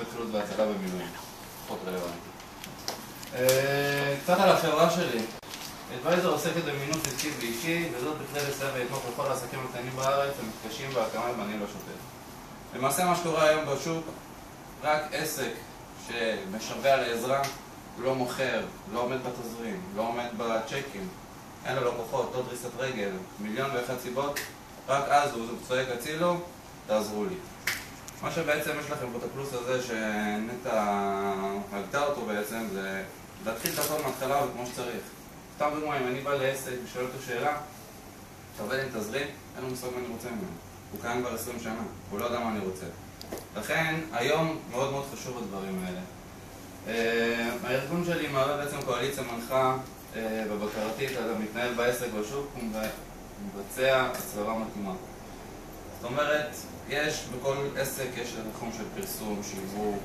בחילוץ והצלה במילואים. פחות רלוונטי. קצת על החברה שלי. אדוויזר עוסקת במינוף עסקי ואישי, וזאת בכדי לסייע ולתמוך לכל העסקים הקטנים בארץ המתקשים בהקמת בניהול השוטף. למעשה מה שקורה היום בשוק, רק עסק שמשווע לעזרה, לא מוכר, לא עומד בתזרים, לא עומד בצ'קים, אין לו לקוחות, לא דריסת רגל, 1,000,001 סיבות, רק אז הוא צועק הצילו, תעזרו לי. מה שבעצם יש לכם פה את הפלוס הזה שנטע הגתה אותו בעצם, זה להתחיל את הכל מההתחלה וכמו שצריך. סתם דוגמא, אם אני בא לעסק ושואל אותו שאלה, אתה עובד עם תזרים, אין לו מושג מה אני רוצה ממנו. הוא קיים כבר 20 שנה, הוא לא יודע מה אני רוצה. לכן, היום מאוד מאוד חשוב הדברים האלה. הארגון שלי מהווה בעצם קואליציה מנחה ובקרתית על המתנהל בעסק בשוק ומבצע הצלבה מתאימה. זאת אומרת, יש בכל עסק יש תחום של פרסום, שיווק,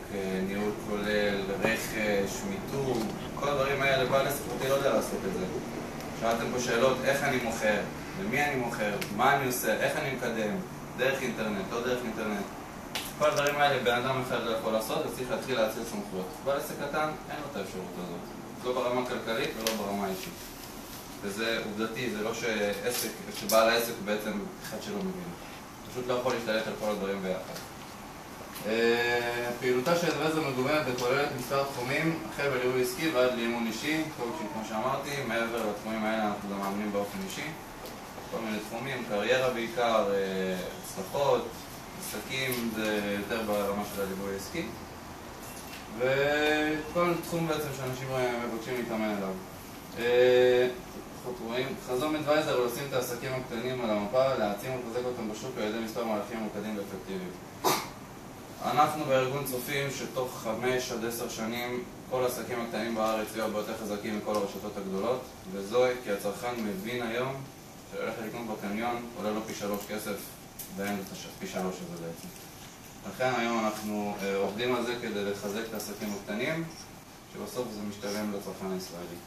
ניהול כולל, רכש, מיתוג, כל הדברים האלה, בעל עסק אותי לא יודע לעשות את זה. שאלתם פה שאלות, איך אני מוכר, למי אני מוכר, מה אני עושה, איך אני מקדם, דרך אינטרנט, לא דרך אינטרנט. כל הדברים האלה בן אדם אחד לא יכול לעשות, אז צריך להתחיל להציל סמכויות. בעל עסק קטן, אין לו את האפשרות הזאת. לא ברמה כלכלית ולא ברמה אישית. וזה עובדתי, זה לא שבעל העסק הוא בעצם אחד שלא מבין. פשוט לא יכול להשתלט על כל הדברים ביחד. פעילותה של אדוויזר מגוונת וכוללת מספר תחומים, החל בליווי עסקי ועד לאימון אישי, קואוצ'ינג כמו שאמרתי, מעבר לתחומים האלה אנחנו גם מאמנים באופן אישי. כל מיני תחומים, קריירה בעיקר, הצלחות, עסקים, זה יותר ברמה של הליווי העסקי. וכל תחום בעצם שאנשים מבקשים להתאמן עליו. חזון אדוויזר הוא לשים את העסקים הקטנים על המפה, להעצים ולחזק אותם בשוק על ידי מספר מהלכים ממוקדים ואפקטיביים. אנחנו בארגון צופים שתוך 5 עד 10 שנים כל העסקים הקטנים בארץ יהיו הרבה יותר חזקים מכל הרשתות הגדולות, וזוהי כי הצרכן מבין היום שללכת לקנות בקניון עולה לו פי 3 כסף ואין לו פי 3 הזה בעצם. לכן היום אנחנו עובדים על זה כדי לחזק את העסקים הקטנים, שבסוף זה משתלם לצרכן הישראלי.